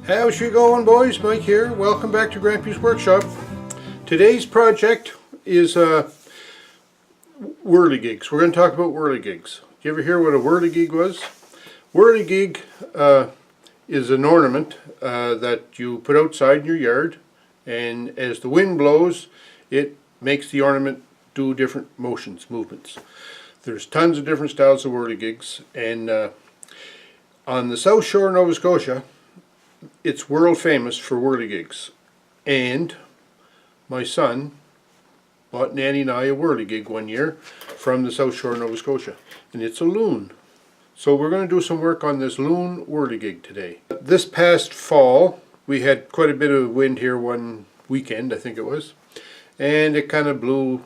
How's you going, boys? Mike here. Welcome back to Grampy's Workshop. Today's project is whirligigs. We're going to talk about whirligigs. Did you ever hear what a whirligig was? Whirligig is an ornament that you put outside in your yard, and as the wind blows, it makes the ornament do different movements. There's tons of different styles of whirligigs, and on the south shore of Nova Scotia, it's world famous for whirligigs. And my son bought Nanny and I a whirligig one year from the south shore of Nova Scotia, and it's a loon. So we're going to do some work on this Loon Whirligig today. This past fall we had quite a bit of wind here one weekend, I think it was, and it kind of blew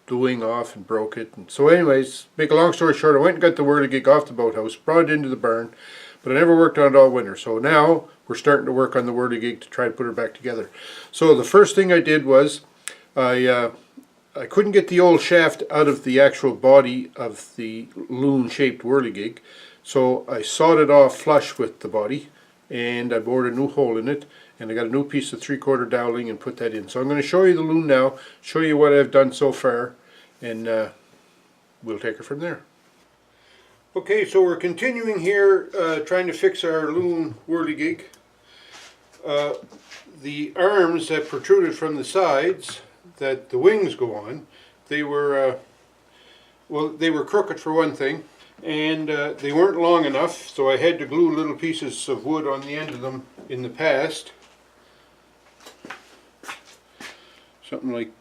the wing off and broke it. And so anyways, make a long story short, I went and got the whirligig off the boathouse, brought it into the barn, but I never worked on it all winter. So now we're starting to work on the whirligig to try to put her back together. So the first thing I did was I couldn't get the old shaft out of the actual body of the loon shaped whirligig, so I sawed it off flush with the body, and I bored a new hole in it, and I got a new piece of 3/4 doweling and put that in. So I'm going to show you the loon now, show you what I've done so far, and we'll take her from there. Okay, so we're continuing here trying to fix our Loon Whirligig. The arms that protruded from the sides that the wings go on, they were crooked for one thing, and they weren't long enough, so I had to glue little pieces of wood on the end of them in the past, something like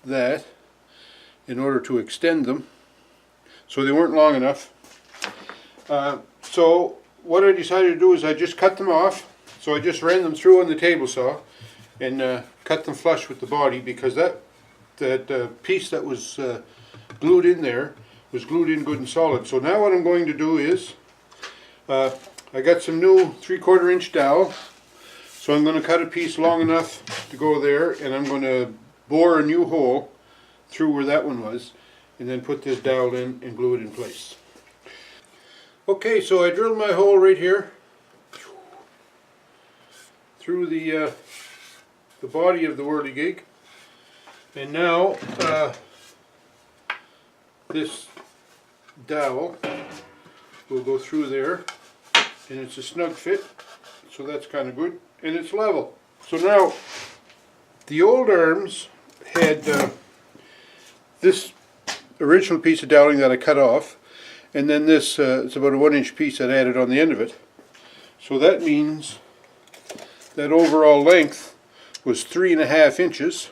that, in order to extend them, so they weren't long enough. So what I decided to do is I just cut them off. So I just ran them through on the table saw and cut them flush with the body, because that piece that was glued in there was glued in good and solid. So now what I'm going to do is I got some new 3/4 inch dowel, so I'm going to cut a piece long enough to go there, and I'm going to bore a new hole through where that one was, and then put this dowel in and glue it in place. Okay, so I drilled my hole right here through the body of the whirligig, and now this dowel will go through there, and it's a snug fit, so that's kind of good, and it's level. So now the old arms had this original piece of doweling that I cut off, and then this it's about a 1-inch piece that I added on the end of it. So that means that overall length was 3.5 inches.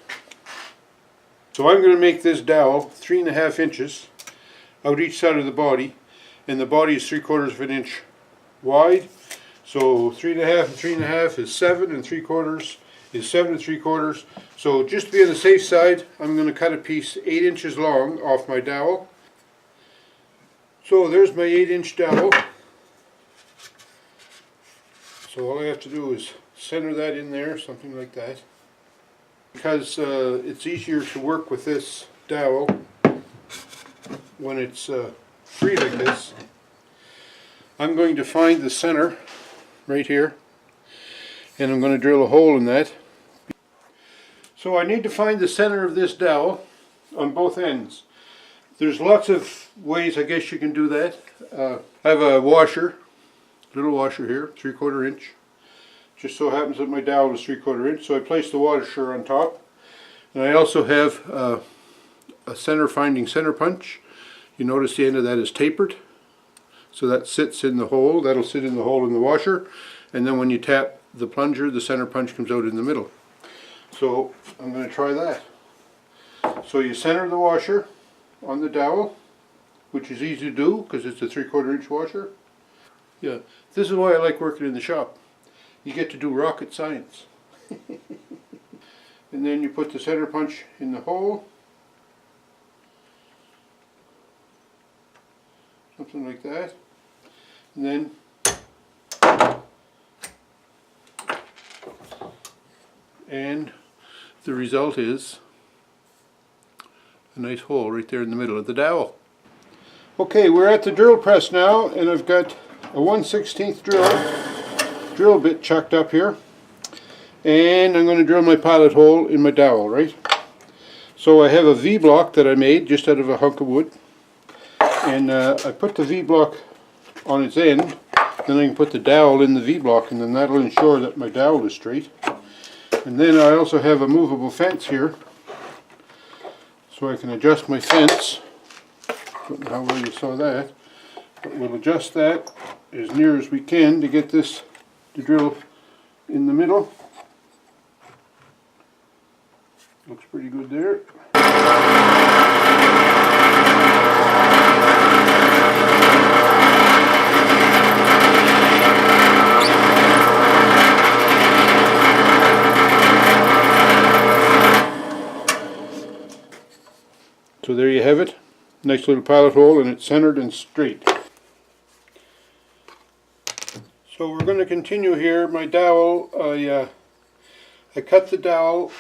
So I'm going to make this dowel 3.5 inches out each side of the body, and the body is 3/4 inch wide. So 3.5 and 3.5 is 7, and 3/4 is 7 3/4. So just to be on the safe side, I'm going to cut a piece 8 inches long off my dowel. So there's my 8-inch dowel. So all I have to do is center that in there, something like that. Because it's easier to work with this dowel when it's free like this. I'm going to find the center right here, and I'm going to drill a hole in that. So I need to find the center of this dowel on both ends. There's lots of ways I guess you can do that. I have a washer, little washer here, 3/4 inch. Just so happens that my dowel is 3/4 inch, so I place the washer on top. And I also have a finding center punch. You notice the end of that is tapered, so that sits in the hole. That'll sit in the hole in the washer, and then when you tap the plunger, the center punch comes out in the middle. So I'm going to try that. So you center the washer on the dowel, which is easy to do because it's a 3/4 inch washer. Yeah, this is why I like working in the shop. You get to do rocket science. And then you put the center punch in the hole, something like that, and then the result is a nice hole right there in the middle of the dowel. Okay, we're at the drill press now, and I've got a 1/16 drill drill bit chucked up here, and I'm going to drill my pilot hole in my dowel, right? So I have a V-block that I made just out of a hunk of wood, and I put the V-block on its end, then I can put the dowel in the V-block, and then that'll ensure that my dowel is straight. And then I also have a movable fence here, so I can adjust my fence. Don't know how well you saw that, but we'll adjust that as near as we can to get this to drill in the middle. Looks pretty good there. So there you have it. Nice little pilot hole, and it's centered and straight. So we're going to continue here. My dowel, I cut the dowel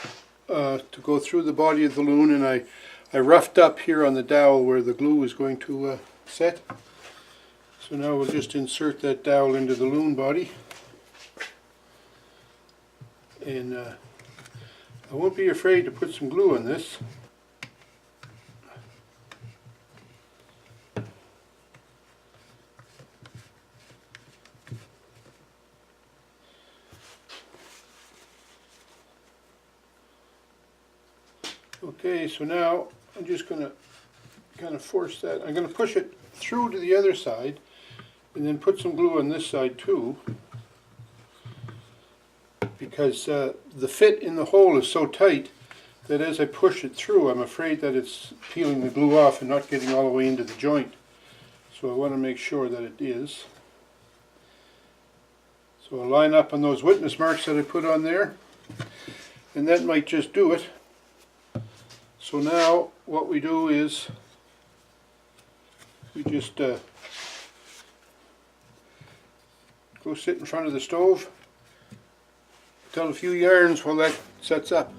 to go through the body of the loon, and I roughed up here on the dowel where the glue is going to set. So now we'll just insert that dowel into the loon body. And I won't be afraid to put some glue on this. Okay, so now I'm just going to kind of force that. I'm going to push it through to the other side and then put some glue on this side too, because the fit in the hole is so tight that as I push it through, I'm afraid that it's peeling the glue off and not getting all the way into the joint. So I want to make sure that it is. So I'll line up on those witness marks that I put on there, and that might just do it. So now what we do is we just go sit in front of the stove, tell a few yarns while that sets up.